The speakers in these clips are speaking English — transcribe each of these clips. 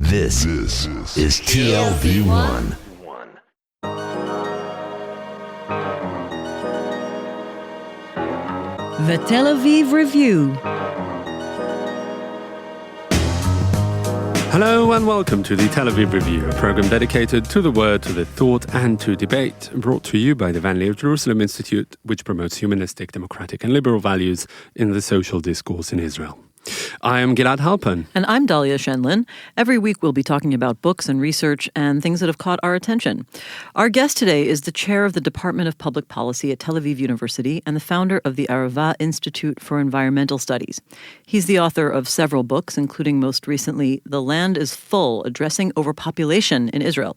This is TLV1. The Tel Aviv Review. Hello and welcome to the Tel Aviv Review, a program dedicated to the word, to the thought and to debate, brought to you by the Van Leeuw Jerusalem Institute, which promotes humanistic, democratic and liberal values in the social discourse in Israel. I am Gilad Halpern. And I'm Dahlia Shenlin. Every week we'll be talking about books and research and things that have caught our attention. Our guest today is the chair of the Department of Public Policy at Tel Aviv University and the founder of the Arava Institute for Environmental Studies. He's the author of several books, including most recently The Land is Full, Addressing Overpopulation in Israel,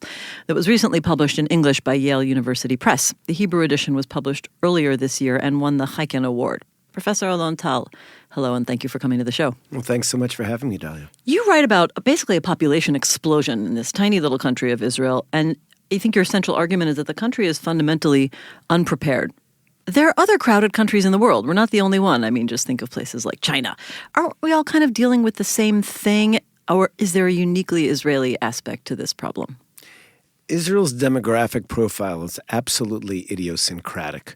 that was recently published in English by Yale University Press. The Hebrew edition was published earlier this year and won the Chaiken Award. Professor Alon Tal, hello, and thank you for coming to the show. Well, thanks so much for having me, Dahlia. You write about basically a population explosion in this tiny little country of Israel, and I think your central argument is that the country is fundamentally unprepared. There are other crowded countries in the world. We're not the only one. I mean, just think of places like China. Aren't we all kind of dealing with the same thing, or is there a uniquely Israeli aspect to this problem? Israel's demographic profile is absolutely idiosyncratic.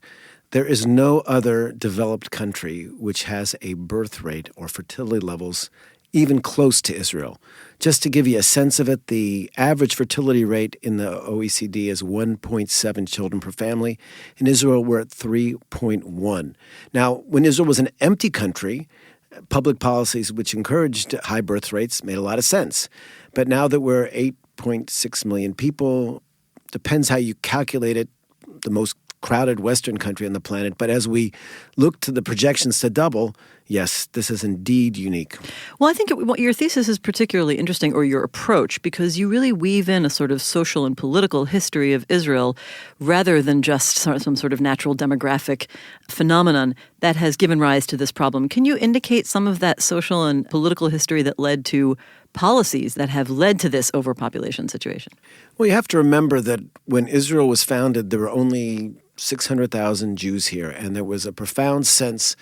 There is no other developed country which has a birth rate or fertility levels even close to Israel. Just to give you a sense of it, the average fertility rate in the OECD is 1.7 children per family. In Israel, we're at 3.1. Now, when Israel was an empty country, public policies which encouraged high birth rates made a lot of sense. But now that we're 8.6 million people, depends how you calculate it, the most crowded Western country on the planet. But as we look to the projections to double, yes, this is indeed unique. Well, I think your thesis is particularly interesting, or your approach, because you really weave in a sort of social and political history of Israel rather than just some sort of natural demographic phenomenon that has given rise to this problem. Can you indicate some of that social and political history that led to policies that have led to this overpopulation situation? Well, you have to remember that when Israel was founded, there were only 600,000 Jews here, and there was a profound sense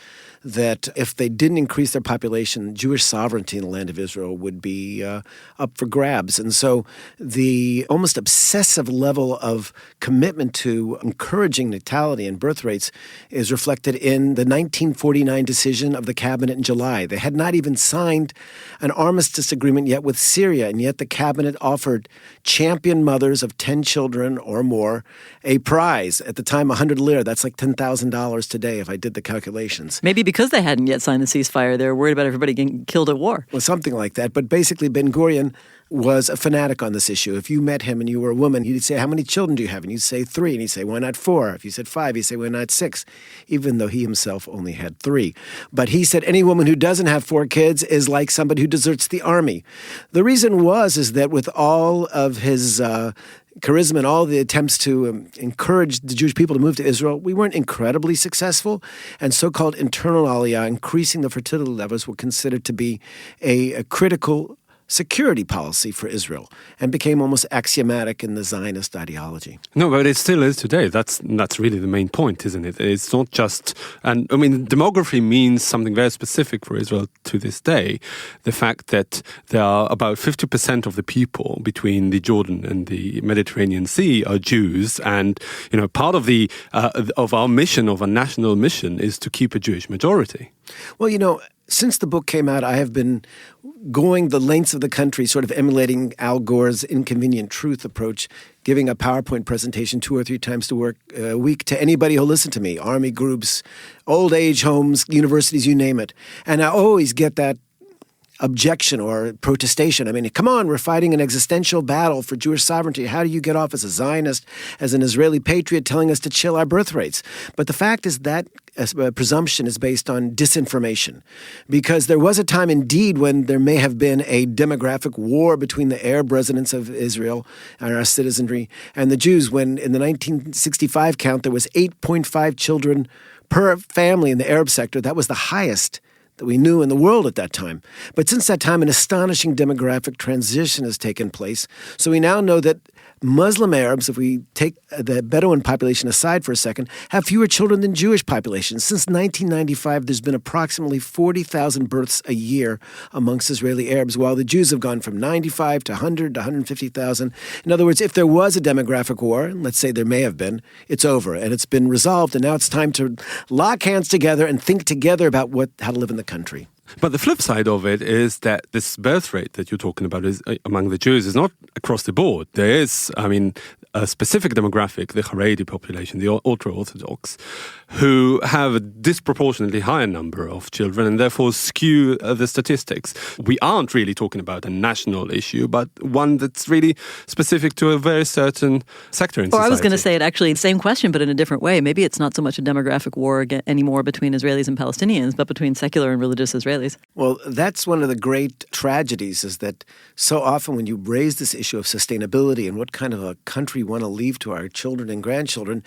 that if they didn't increase their population, Jewish sovereignty in the land of Israel would be up for grabs. And so the almost obsessive level of commitment to encouraging natality and birth rates is reflected in the 1949 decision of the cabinet in July. They had not even signed an armistice agreement yet with Syria, and yet the cabinet offered champion mothers of 10 children or more a prize. At the time, 100 lira. That's like $10,000 today if I did the calculations. Maybe because they hadn't yet signed the ceasefire, they were worried about everybody getting killed at war. Well, something like that. But basically, Ben-Gurion was a fanatic on this issue. If you met him and you were a woman, he'd say, how many children do you have? And you'd say 3. And he'd say, why not 4? If you said 5, he'd say, why not 6? Even though he himself only had 3. But he said any woman who doesn't have 4 kids is like somebody who deserts the army. The reason is that with all of his charisma and all the attempts to encourage the Jewish people to move to Israel, we weren't incredibly successful. And so-called internal aliyah, increasing the fertility levels, were considered to be a critical security policy for Israel and became almost axiomatic in the Zionist ideology. No, but it still is today. That's really the main point, isn't it? It's not just, and I mean, demography means something very specific for Israel to this day. The fact that there are about 50% of the people between the Jordan and the Mediterranean Sea are Jews, and part of the of our mission, of our national mission, is to keep a Jewish majority. Well, since the book came out, I have been going the lengths of the country, sort of emulating Al Gore's inconvenient truth approach, giving a PowerPoint presentation 2 or 3 times a week to anybody who'll listen to me, army groups, old age homes, universities, you name it. And I always get that objection or protestation. I mean, come on, we're fighting an existential battle for Jewish sovereignty. How do you get off as a Zionist, as an Israeli patriot, telling us to chill our birth rates? But the fact is that presumption is based on disinformation, because there was a time indeed when there may have been a demographic war between the Arab residents of Israel and our citizenry and the Jews, when in the 1965 count there was 8.5 children per family in the Arab sector. That was the highest that we knew in the world at that time. But since that time, an astonishing demographic transition has taken place. So we now know that Muslim Arabs, if we take the Bedouin population aside for a second, have fewer children than Jewish populations. Since 1995, there's been approximately 40,000 births a year amongst Israeli Arabs, while the Jews have gone from 95 to 100 to 150,000. In other words, if there was a demographic war, and let's say there may have been, it's over and it's been resolved, and now it's time to lock hands together and think together about how to live in the country. But the flip side of it is that this birth rate that you're talking about is among the Jews is not across the board. There is, a specific demographic, the Haredi population, the ultra-Orthodox, who have a disproportionately higher number of children and therefore skew the statistics. We aren't really talking about a national issue, but one that's really specific to a very certain sector in society. Or I was going to say it actually, the same question, but in a different way. Maybe it's not so much a demographic war anymore between Israelis and Palestinians, but between secular and religious Israelis. Well, that's one of the great tragedies, is that so often when you raise this issue of sustainability and what kind of a country we want to leave to our children and grandchildren,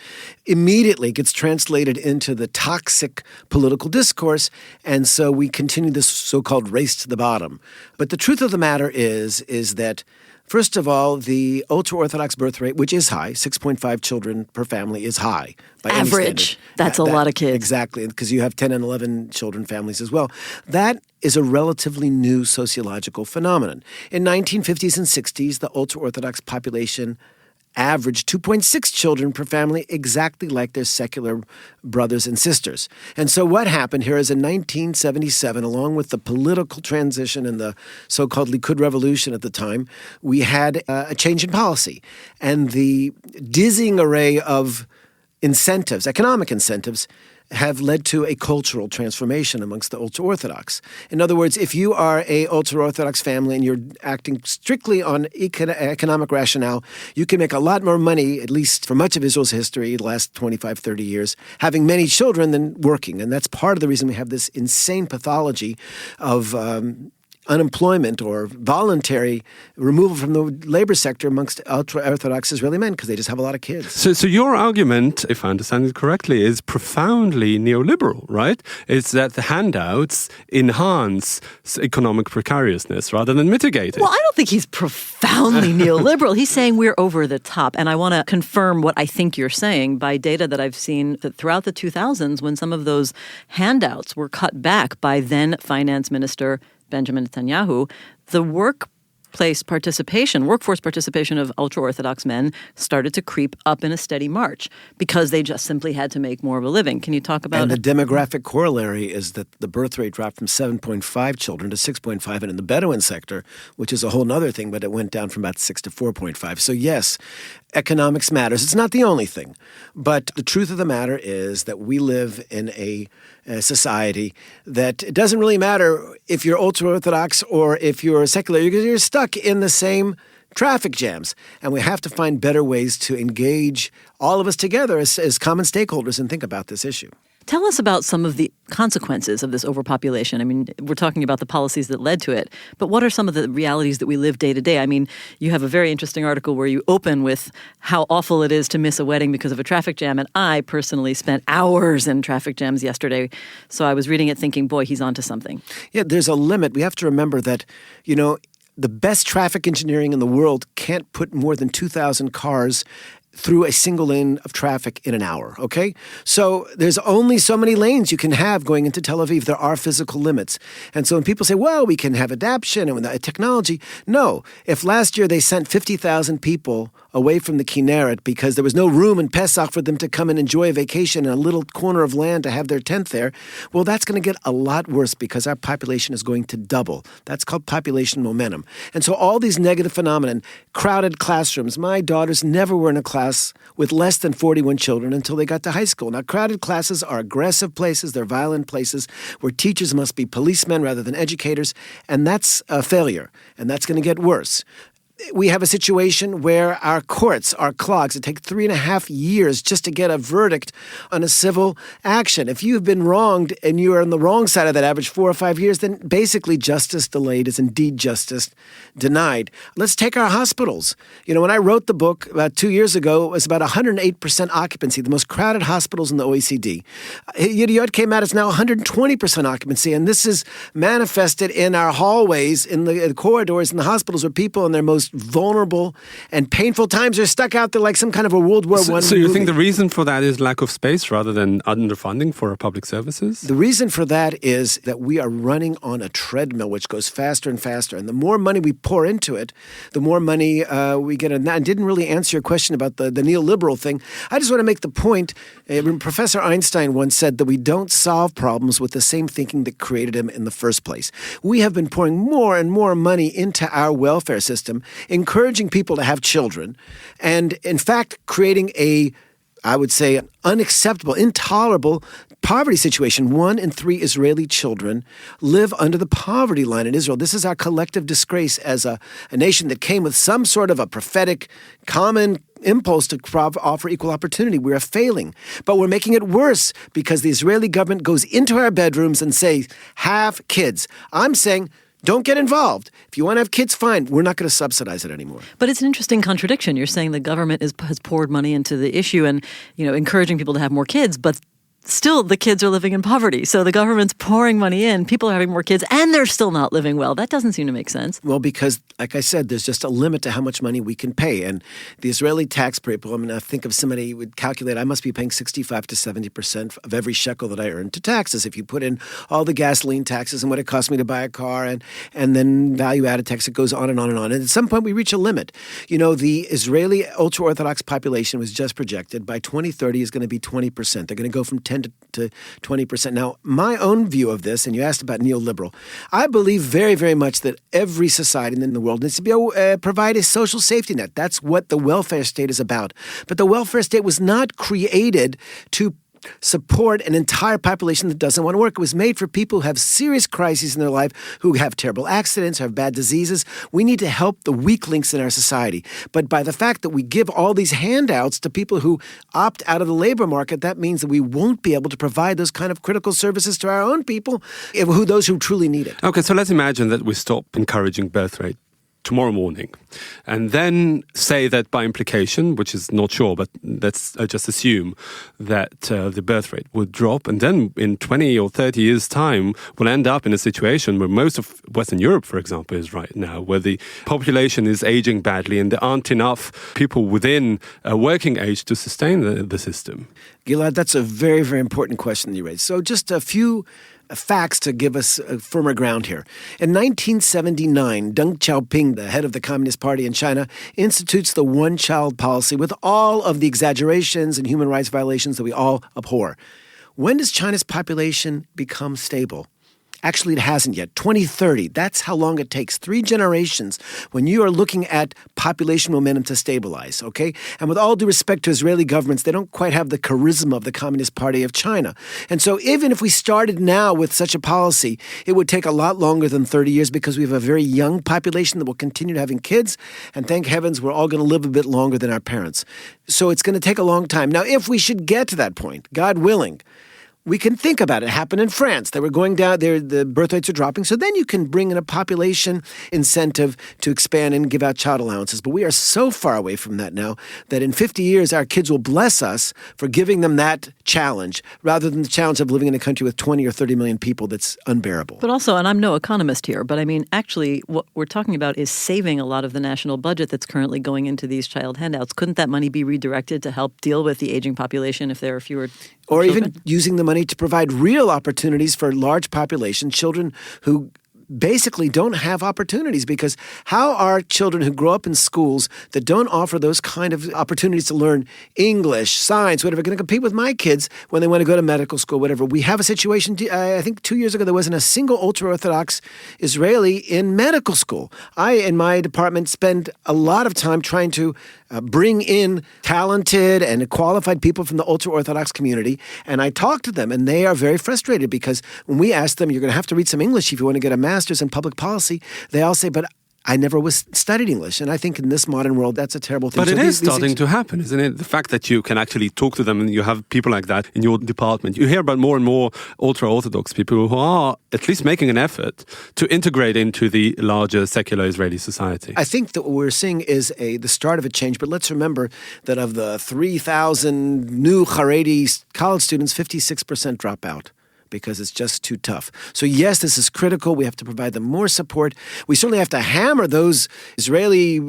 immediately gets translated into the toxic political discourse, and so we continue this so-called race to the bottom. But the truth of the matter is that, first of all, the ultra-Orthodox birth rate, which is high, 6.5 children per family is high. By average. That's a lot of kids. Exactly, because you have 10 and 11 children families as well. That is a relatively new sociological phenomenon. In 1950s and 60s, the ultra-Orthodox population averaged 2.6 children per family, exactly like their secular brothers and sisters. And so what happened here is in 1977, along with the political transition and the so-called Likud revolution at the time, we had a change in policy. And the dizzying array of incentives, economic incentives, have led to a cultural transformation amongst the ultra-Orthodox. In other words, if you are a ultra-Orthodox family and you're acting strictly on economic rationale, you can make a lot more money, at least for much of Israel's history, the last 25, 30 years, having many children than working. And that's part of the reason we have this insane pathology of unemployment or voluntary removal from the labor sector amongst ultra-Orthodox Israeli men, because they just have a lot of kids. So your argument, if I understand it correctly, is profoundly neoliberal, right? It's that the handouts enhance economic precariousness rather than mitigate it. Well, I don't think he's profoundly neoliberal. He's saying we're over the top. And I want to confirm what I think you're saying by data that I've seen that throughout the 2000s, when some of those handouts were cut back by then Finance Minister Benjamin Netanyahu, the workforce participation of ultra-Orthodox men started to creep up in a steady march because they just simply had to make more of a living. Can you talk about it? And the demographic corollary is that the birth rate dropped from 7.5 children to 6.5, and in the Bedouin sector, which is a whole other thing, but it went down from about 6 to 4.5. So yes, economics matters. It's not the only thing. But the truth of the matter is that we live in a society that it doesn't really matter if you're ultra-Orthodox or if you're secular. You're stuck in the same traffic jams. And we have to find better ways to engage all of us together as common stakeholders and think about this issue. Tell us about some of the consequences of this overpopulation. I mean, we're talking about the policies that led to it, but what are some of the realities that we live day to day? I mean, you have a very interesting article where you open with how awful it is to miss a wedding because of a traffic jam, and I personally spent hours in traffic jams yesterday. So I was reading it thinking, boy, he's onto something. Yeah, there's a limit. We have to remember that, the best traffic engineering in the world can't put more than 2,000 cars through a single lane of traffic in an hour, okay? So there's only so many lanes you can have going into Tel Aviv. There are physical limits. And so when people say, well, we can have adaptation and technology, no. If last year they sent 50,000 people away from the Kinneret because there was no room in Pesach for them to come and enjoy a vacation in a little corner of land to have their tent there, well, that's going to get a lot worse because our population is going to double. That's called population momentum. And so all these negative phenomena, crowded classrooms. My daughters never were in a class with less than 41 children until they got to high school. Now, crowded classes are aggressive places. They're violent places where teachers must be policemen rather than educators, and that's a failure, and that's going to get worse. We have a situation where our courts are clogged. It takes 3.5 years just to get a verdict on a civil action. If you've been wronged and you are on the wrong side of that average 4 or 5 years, then basically justice delayed is indeed justice denied. Let's take our hospitals. When I wrote the book about 2 years ago, it was about 108% occupancy, the most crowded hospitals in the OECD. Yediot came out, it's now 120% occupancy, and this is manifested in our hallways, in the corridors in the hospitals where people in their most most vulnerable and painful times are stuck out there like some kind of a World War I So you movie. think the reason for that is lack of space rather than underfunding for our public services? The reason for that is that we are running on a treadmill which goes faster and faster. And the more money we pour into it, the more money we get. And I didn't really answer your question about the neoliberal thing. I just want to make the point. Professor Einstein once said that we don't solve problems with the same thinking that created them in the first place. We have been pouring more and more money into our welfare system, encouraging people to have children, and in fact creating I would say, an unacceptable, intolerable poverty situation. 1 in 3 Israeli children live under the poverty line in Israel. This is our collective disgrace as a nation that came with some sort of a prophetic common impulse to offer equal opportunity. We are failing. But we're making it worse because the Israeli government goes into our bedrooms and says, have kids. I'm saying, don't get involved. If you want to have kids, fine. We're not going to subsidize it anymore. But it's an interesting contradiction. You're saying the government has poured money into the issue and, encouraging people to have more kids, but still the kids are living in poverty. So the government's pouring money in, people are having more kids, and they're still not living well. That doesn't seem to make sense. Well, because, like I said, there's just a limit to how much money we can pay. And the Israeli taxpayer, I think if somebody would calculate, I must be paying 65 to 70% of every shekel that I earn to taxes. If you put in all the gasoline taxes and what it costs me to buy a car and then value-added tax, it goes on and on and on. And at some point, we reach a limit. The Israeli ultra-Orthodox population was just projected by 2030 is going to be 20%. They're going to go from 10 to 20%. Now, my own view of this, and you asked about neoliberal, I believe very, very much that every society in the world needs to provide a social safety net. That's what the welfare state is about. But the welfare state was not created to support an entire population that doesn't want to work. It was made for people who have serious crises in their life, who have terrible accidents, have bad diseases. We need to help the weak links in our society. But by the fact that we give all these handouts to people who opt out of the labor market, that means that we won't be able to provide those kind of critical services to our own people, those who truly need it. Okay, so let's imagine that we stop encouraging birth rate tomorrow morning, and then say that by implication, which is not sure, but let's just assume that the birth rate would drop, and then in 20 or 30 years' time, we'll end up in a situation where most of Western Europe, for example, is right now, where the population is aging badly and there aren't enough people within working age to sustain the system. Gilad, that's a very, very important question you raised. So just a few facts to give us firmer ground here. In 1979, Deng Xiaoping, the head of the Communist Party in China, institutes the one-child policy with all of the exaggerations and human rights violations that we all abhor. When does China's population become stable? Actually, it hasn't yet. 2030, that's how long it takes. 3 generations when you are looking at population momentum to stabilize, okay? And with all due respect to Israeli governments, they don't quite have the charisma of the Communist Party of China. And so even if we started now with such a policy, it would take a lot longer than 30 years because we have a very young population that will continue having kids. And thank heavens, we're all going to live a bit longer than our parents. So it's going to take a long time. Now, if we should get to that point, God willing, we can think about it. It happened in France. They were going down there, the birth rates are dropping. So then you can bring in a population incentive to expand and give out child allowances. But we are so far away from that now that in 50 years, our kids will bless us for giving them that challenge rather than the challenge of living in a country with 20 or 30 million people that's unbearable. But also, and I'm no economist here, but I mean, actually, what we're talking about is saving a lot of the national budget that's currently going into these child handouts. Couldn't that money be redirected to help deal with the aging population if there are fewer or children? Even using the money to provide real opportunities for large population, children who basically don't have opportunities, because how are children who grow up in schools that don't offer those kind of opportunities to learn English, science, whatever, going to compete with my kids when they want to go to medical school, whatever? We have a situation, I think 2 years ago, there wasn't a single ultra-Orthodox Israeli in medical school. I, in my department, spend a lot of time trying to bring in talented and qualified people from the ultra-Orthodox community, and I talk to them, and they are very frustrated because when we ask them, you're going to have to read some English if you want to get a master's in public policy, they all say, but I never studied English. And I think in this modern world, that's a terrible thing. But it is starting to happen, isn't it? The fact that you can actually talk to them and you have people like that in your department. You hear about more and more ultra-Orthodox people who are at least making an effort to integrate into the larger secular Israeli society. I think that what we're seeing is the start of a change. But let's remember that of the 3,000 new Haredi college students, 56% drop out. because it's just too tough. So yes, this is critical. We have to provide them more support. We certainly have to hammer those Israeli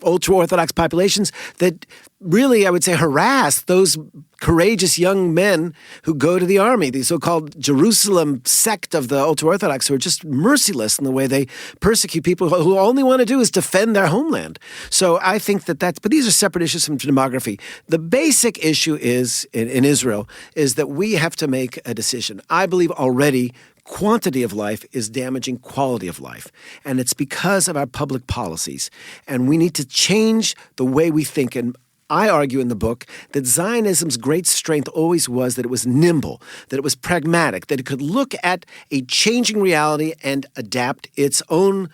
ultra-Orthodox populations that really, I would say, harass those courageous young men who go to the army, the so-called Jerusalem sect of the ultra-Orthodox, who are just merciless in the way they persecute people who only want to do is defend their homeland. So I think but these are separate issues from demography. The basic issue is, in Israel, is that we have to make a decision. I believe already quantity of life is damaging quality of life. And it's because of our public policies. And we need to change the way we think. And I argue in the book that Zionism's great strength always was that it was nimble, that it was pragmatic, that it could look at a changing reality and adapt its own,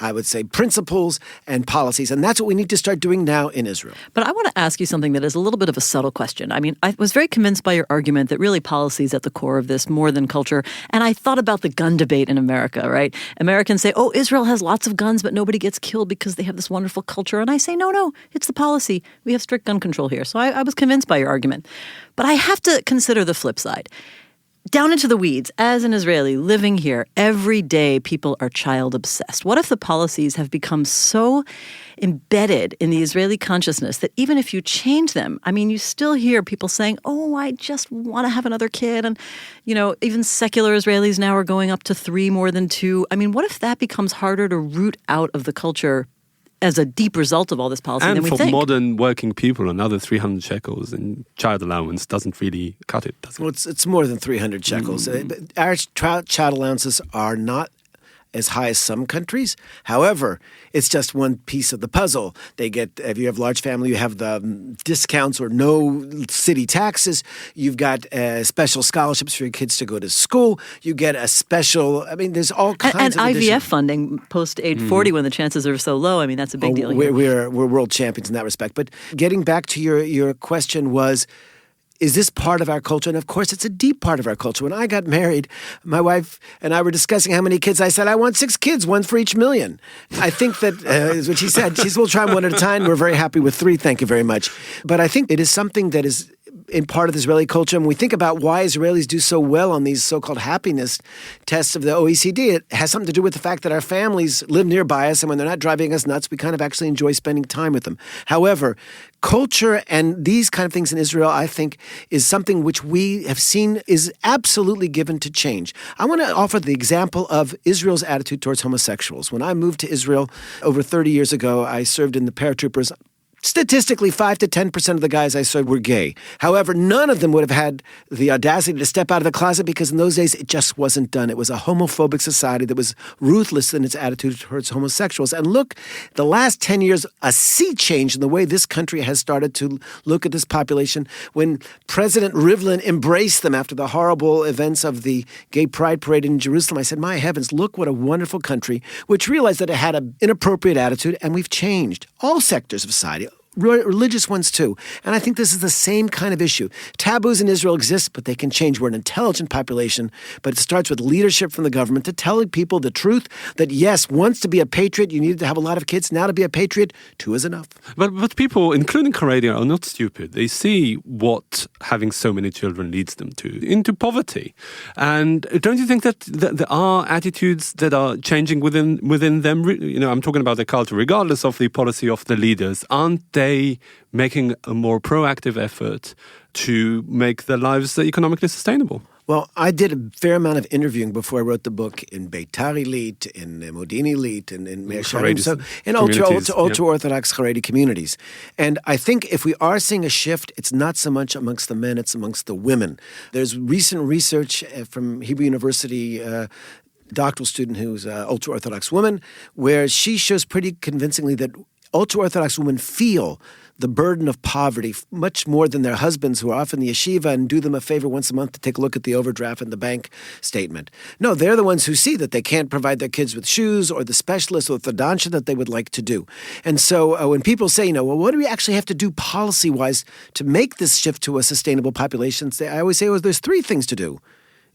I would say, principles and policies. And that's what we need to start doing now in Israel. But I want to ask you something that is a little bit of a subtle question. I mean, I was very convinced by your argument that really policy is at the core of this more than culture. And I thought about the gun debate in America, right? Americans say, oh, Israel has lots of guns, but nobody gets killed because they have this wonderful culture. And I say, no, it's the policy. We have strict gun control here. So I was convinced by your argument. But I have to consider the flip side. Down into the weeds, as an Israeli living here, every day people are child obsessed. What if the policies have become so embedded in the Israeli consciousness that even if you change them, I mean, you still hear people saying, oh, I just want to have another kid. And, even secular Israelis now are going up to 3 more than 2. I mean, what if that becomes harder to root out of the culture as a deep result of all this policy than we think? And for modern working people, another 300 shekels in child allowance doesn't really cut it, does it? Well, it's more than 300 shekels. Our child allowances are not as high as some countries. However, it's just one piece of the puzzle. They get, if you have a large family, you have the discounts or no city taxes. You've got special scholarships for your kids to go to school. You get a special, there's all kinds of IVF additional funding post age 40 when the chances are so low. I mean, that's a big deal here. We're world champions in that respect. But getting back to your question was, is this part of our culture? And of course, it's a deep part of our culture. When I got married, my wife and I were discussing how many kids. I said, I want 6 kids, 1 for each million. I think that is what she said. She said, we'll try them one at a time. We're very happy with 3. Thank you very much. But I think it is something that is in part of the Israeli culture. And when we think about why Israelis do so well on these so-called happiness tests of the OECD, it has something to do with the fact that our families live nearby us, and when they're not driving us nuts, we kind of actually enjoy spending time with them. However, culture and these kind of things in Israel, I think, is something which we have seen is absolutely given to change. I want to offer the example of Israel's attitude towards homosexuals. When I moved to Israel over 30 years ago, I served in the paratroopers. Statistically, 5 to 10% of the guys I served were gay. However, none of them would have had the audacity to step out of the closet because in those days it just wasn't done. It was a homophobic society that was ruthless in its attitude towards homosexuals. And look, the last 10 years, a sea change in the way this country has started to look at this population. When President Rivlin embraced them after the horrible events of the gay pride parade in Jerusalem, I said, my heavens, look what a wonderful country, which realized that it had an inappropriate attitude, and we've changed all sectors of society. Religious ones too. And I think this is the same kind of issue. Taboos in Israel exist, but they can change. We're an intelligent population, but it starts with leadership from the government to telling people the truth that yes, once to be a patriot, you needed to have a lot of kids. Now to be a patriot, 2 is enough. But people, including Haredi, are not stupid. They see what having so many children leads them to, into poverty. And don't you think that there are attitudes that are changing within them? I'm talking about the culture, regardless of the policy of the leaders. Aren't they making a more proactive effort to make their lives economically sustainable? Well, I did a fair amount of interviewing before I wrote the book in Beitar Elite, in Modini Elite, in Meir Sharim, so in ultra-Orthodox Haredi communities. And I think if we are seeing a shift, it's not so much amongst the men, it's amongst the women. There's recent research from Hebrew University, doctoral student who's an ultra-Orthodox woman, where she shows pretty convincingly that ultra-Orthodox women feel the burden of poverty much more than their husbands, who are often the yeshiva and do them a favor once a month to take a look at the overdraft and the bank statement. No, they're the ones who see that they can't provide their kids with shoes or the specialist or the dansha that they would like to do. And so when people say, well, what do we actually have to do policy-wise to make this shift to a sustainable population? I always say, there's 3 things to do.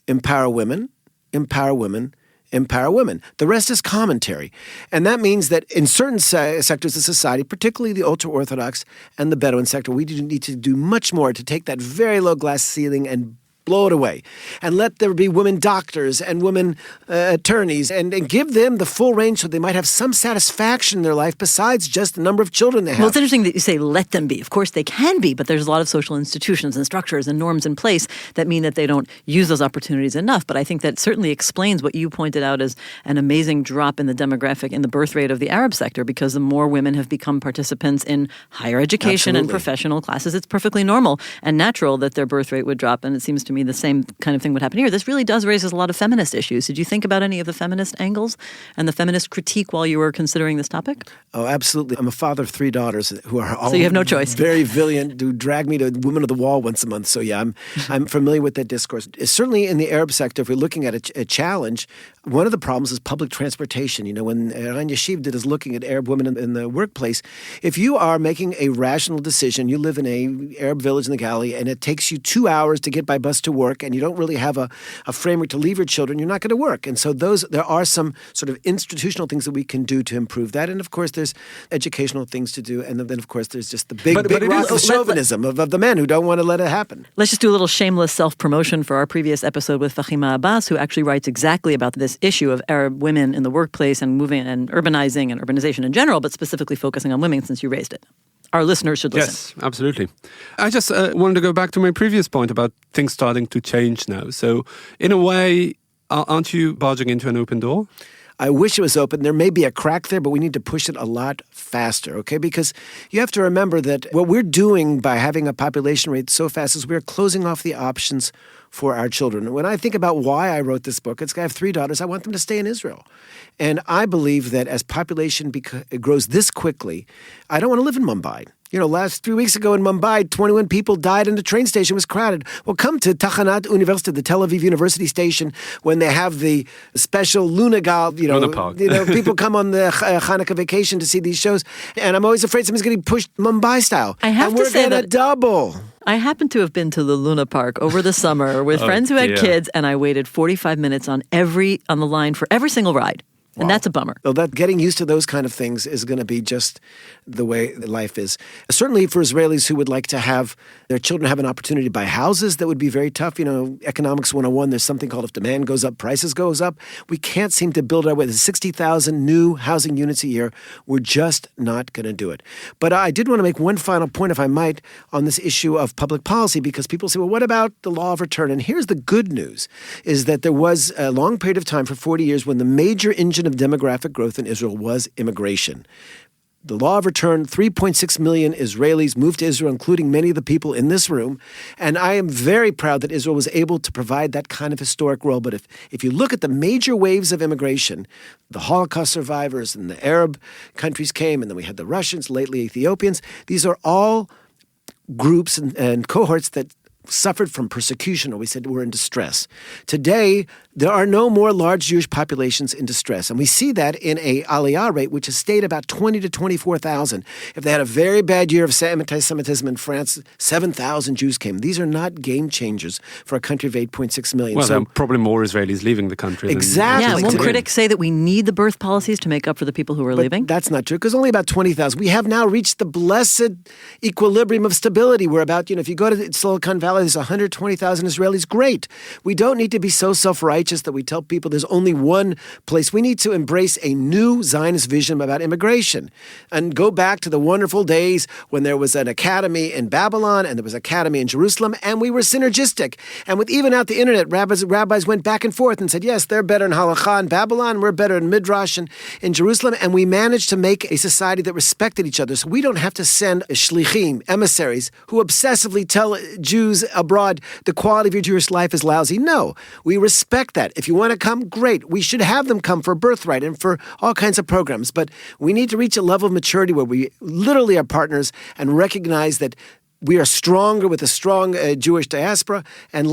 Empower women, empower women, empower women. The rest is commentary. And that means that in certain sectors of society, particularly the ultra-Orthodox and the Bedouin sector, we need to do much more to take that very low glass ceiling and blow it away. And let there be women doctors and women attorneys and give them the full range so they might have some satisfaction in their life besides just the number of children they have. Well, it's interesting that you say let them be. Of course, they can be, but there's a lot of social institutions and structures and norms in place that mean that they don't use those opportunities enough. But I think that certainly explains what you pointed out as an amazing drop in the demographic, in the birth rate of the Arab sector, because the more women have become participants in higher education and professional classes, it's perfectly normal and natural that their birth rate would drop. And it seems to me the same kind of thing would happen here. This really does raise a lot of feminist issues. Did you think about any of the feminist angles and the feminist critique while you were considering this topic? Oh, absolutely. I'm a father of 3 daughters who are all so you have no choice. Very valiant, who drag me to Women of the Wall once a month. So yeah, I'm familiar with that discourse. Certainly in the Arab sector, if we're looking at a challenge, one of the problems is public transportation. When Eran Yashiv did his looking at Arab women in the workplace, if you are making a rational decision, you live in a Arab village in the Galilee, and it takes you 2 hours to get by bus to work, and you don't really have a framework to leave your children, you're not going to work. And so there are some sort of institutional things that we can do to improve that. And of course, there's educational things to do. And then of course, there's just the big rock of chauvinism of the men who don't want to let it happen. Let's just do a little shameless self-promotion for our previous episode with Fahima Abbas, who actually writes exactly about this issue of Arab women in the workplace and moving and urbanizing and urbanization in general, but specifically focusing on women since you raised it. Our listeners should listen. Yes, absolutely. I just wanted to go back to my previous point about things starting to change now. So in a way, aren't you barging into an open door? I wish it was open. There may be a crack there, but we need to push it a lot faster, okay? Because you have to remember that what we're doing by having a population rate so fast is we're closing off the options for our children. When I think about why I wrote this book, I have 3 daughters. I want them to stay in Israel. And I believe that as population grows this quickly, I don't want to live in Mumbai. Last 3 weeks ago in Mumbai, 21 people died and the train station was crowded. Well, come to Tachanat University, the Tel Aviv University station, when they have the special Lunagal, Luna Park. People come on the Hanukkah vacation to see these shows. And I'm always afraid somebody's going to be pushed Mumbai style. And we're going to double. I happen to have been to the Luna Park over the summer with friends who had kids, and I waited 45 minutes on the line for every single ride. Wow. And that's a bummer. Well, getting used to those kind of things is going to be just the way life is. Certainly for Israelis who would like to have their children have an opportunity to buy houses, that would be very tough. Economics 101, there's something called if demand goes up, prices goes up. We can't seem to build our way. There's 60,000 new housing units a year. We're just not going to do it. But I did want to make one final point, if I might, on this issue of public policy, because people say, well, what about the law of return? And here's the good news, is that there was a long period of time for 40 years when the major engine of demographic growth in Israel was immigration. The law of return, 3.6 million Israelis moved to Israel, including many of the people in this room. And I am very proud that Israel was able to provide that kind of historic role. But if you look at the major waves of immigration, the Holocaust survivors and the Arab countries came, and then we had the Russians, lately Ethiopians. These are all groups and cohorts that suffered from persecution, or we said were in distress. Today, there are no more large Jewish populations in distress. And we see that in a aliyah rate, which has stayed about 20 to 24,000. If they had a very bad year of anti-Semitism in France, 7,000 Jews came. These are not game changers for a country of 8.6 million. Well, there are probably more Israelis leaving the country. Exactly. Yeah, won't critics say that we need the birth policies to make up for the people who are leaving? That's not true, because only about 20,000. We have now reached the blessed equilibrium of stability. We're about, if you go to Silicon Valley, there's 120,000 Israelis. Great. We don't need to be so self-righteous that we tell people there's only one place. We need to embrace a new Zionist vision about immigration and go back to the wonderful days when there was an academy in Babylon and there was an academy in Jerusalem, and we were synergistic. And with even out the internet, rabbis went back and forth and said, yes, they're better in Halakha in Babylon, we're better in Midrash in Jerusalem, and we managed to make a society that respected each other. So we don't have to send shlichim, emissaries, who obsessively tell Jews abroad the quality of your Jewish life is lousy. No, we respect that. If you want to come, great. We should have them come for birthright and for all kinds of programs. But we need to reach a level of maturity where we literally are partners and recognize that we are stronger with a strong Jewish diaspora. And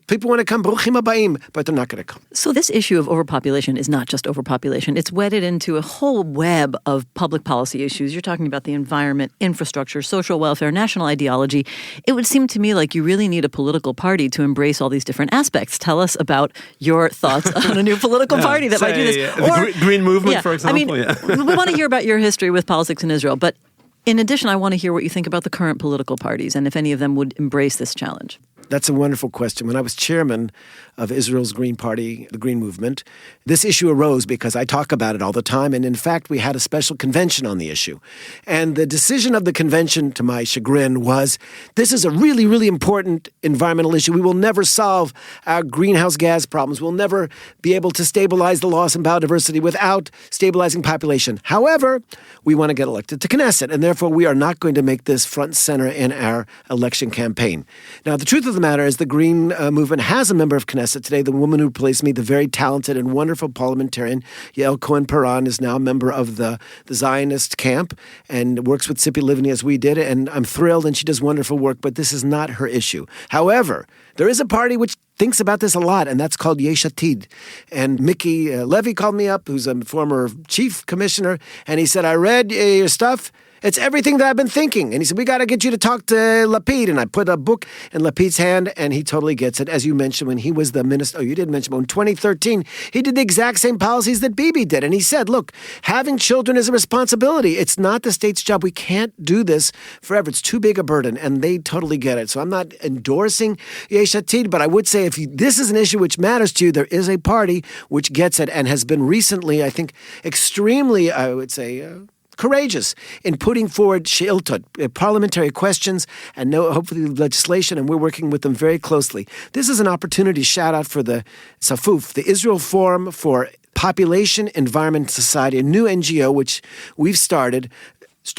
people want to come, Bruchim Habayim, but they're not going to come. So this issue of overpopulation is not just overpopulation. It's wedded into a whole web of public policy issues. You're talking about the environment, infrastructure, social welfare, national ideology. It would seem to me like you really need a political party to embrace all these different aspects. Tell us about your thoughts on a new political party that might do this. The Green Movement, for example. We want to hear about your history with politics in Israel, but in addition, I want to hear what you think about the current political parties and if any of them would embrace this challenge. That's a wonderful question. When I was chairman of Israel's Green Party, the Green Movement, this issue arose because I talk about it all the time. And in fact, we had a special convention on the issue. And the decision of the convention, to my chagrin, was this is a really, really important environmental issue. We will never solve our greenhouse gas problems. We'll never be able to stabilize the loss in biodiversity without stabilizing population. However, we want to get elected to Knesset, and therefore we are not going to make this front and center in our election campaign. Now, the truth of the matter is the Green Movement has a member of Knesset today. The woman who replaced me, the very talented and wonderful parliamentarian, Yael Cohen-Paran, is now a member of the Zionist camp and works with Tzipi Livni as we did, and I'm thrilled, and she does wonderful work, but this is not her issue. However, there is a party which thinks about this a lot, and that's called Yesh Atid. And Mickey Levy called me up, who's a former chief commissioner, and he said, I read your stuff. It's everything that I've been thinking. And he said, we got to get you to talk to Lapid. And I put a book in Lapid's hand, and he totally gets it. As you mentioned, when he was the minister, you didn't mention, but in 2013, he did the exact same policies that Bibi did. And he said, look, having children is a responsibility. It's not the state's job. We can't do this forever. It's too big a burden, and they totally get it. So I'm not endorsing Yesh Atid, but I would say if this is an issue which matters to you, there is a party which gets it and has been recently, I think, extremely, I would say, courageous in putting forward she'iltot, parliamentary questions, and hopefully legislation, and we're working with them very closely. This is an opportunity, shout out for the Safuf, the Israel Forum for Population, Environment, Society, a new NGO which we've started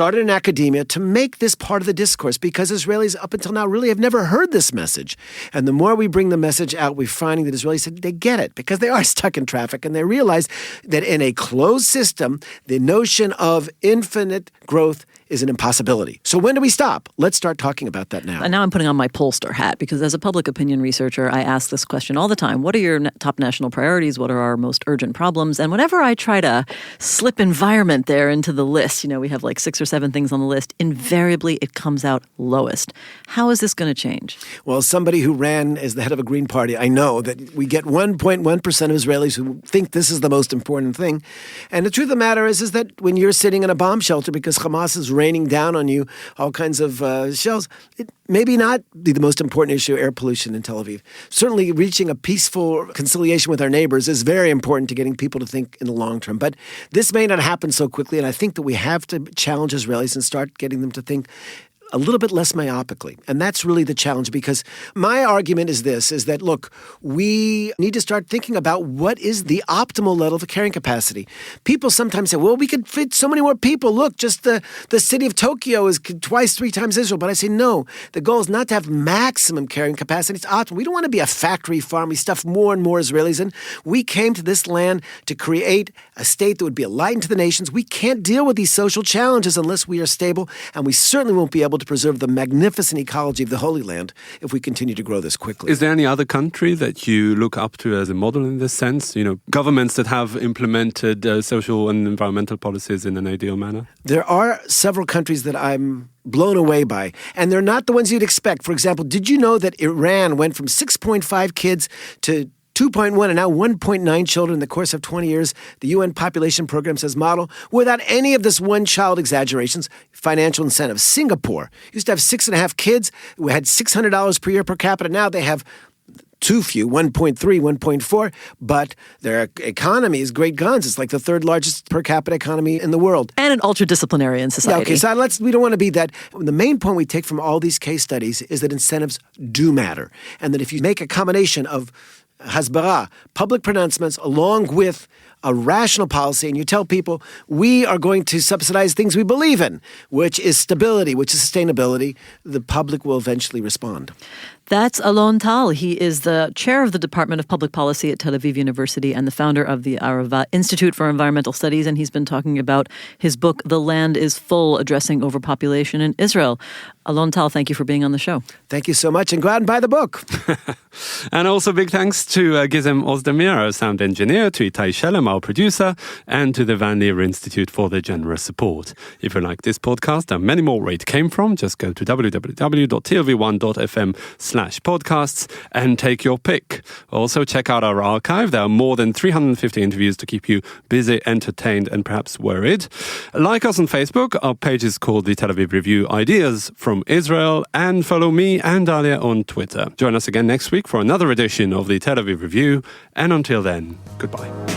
in academia to make this part of the discourse, because Israelis up until now really have never heard this message. And the more we bring the message out, we're finding that Israelis, they get it because they are stuck in traffic, and they realize that in a closed system, the notion of infinite growth is an impossibility. So when do we stop? Let's start talking about that now. And now I'm putting on my pollster hat, because as a public opinion researcher, I ask this question all the time. What are your top national priorities? What are our most urgent problems? And whenever I try to slip environment there into the list, we have like 6 or 7 things on the list, invariably it comes out lowest. How is this going to change? Well, as somebody who ran as the head of a Green Party, I know that we get 1.1% of Israelis who think this is the most important thing. And the truth of the matter is that when you're sitting in a bomb shelter because Hamas is raining down on you all kinds of shells, it maybe not be the most important issue, air pollution in Tel Aviv. Certainly reaching a peaceful conciliation with our neighbors is very important to getting people to think in the long term. But this may not happen so quickly, and I think that we have to challenge Israelis and start getting them to think a little bit less myopically. And that's really the challenge, because my argument is this, is that, look, we need to start thinking about what is the optimal level of carrying capacity. People sometimes say, well, we could fit so many more people. Look, just the city of Tokyo is twice, 3 times Israel. But I say, no, the goal is not to have maximum carrying capacity. It's optimal. We don't want to be a factory farm. We stuff more and more Israelis in. We came to this land to create a state that would be a light to the nations. We can't deal with these social challenges unless we are stable, and we certainly won't be able to preserve the magnificent ecology of the Holy Land if we continue to grow this quickly. Is there any other country that you look up to as a model in this sense? Governments that have implemented social and environmental policies in an ideal manner? There are several countries that I'm blown away by, and they're not the ones you'd expect. For example, did you know that Iran went from 6.5 kids to 2.1 and now 1.9 children in the course of 20 years, the UN population program says model, without any of this one-child exaggerations, financial incentives. Singapore used to have 6.5 kids. We had $600 per year per capita. Now they have too few, 1.3, 1.4, but their economy is great guns. It's like the 3rd largest per capita economy in the world. And an ultra-disciplinarian society. Yeah, okay, so we don't want to be that. The main point we take from all these case studies is that incentives do matter, and that if you make a combination of hasbara, public pronouncements, along with a rational policy, and you tell people, we are going to subsidize things we believe in, which is stability, which is sustainability, the public will eventually respond. That's Alon Tal. He is the chair of the Department of Public Policy at Tel Aviv University and the founder of the Arava Institute for Environmental Studies, and he's been talking about his book, The Land is Full, Addressing Overpopulation in Israel. Alon Tal, thank you for being on the show. Thank you so much, and go out and buy the book. And also big thanks to Gizem Ozdemir, our sound engineer, to Itai Shelem, our our producer, and to the Van Leer Institute for their generous support. If you like this podcast and many more where it came from, just go to www.tlv1.fm/podcasts and take your pick. Also, check out our archive. There are more than 350 interviews to keep you busy, entertained, and perhaps worried. Like us on Facebook. Our page is called the Tel Aviv Review Ideas from Israel, and follow me and Dalia on Twitter. Join us again next week for another edition of the Tel Aviv Review, and until then, goodbye.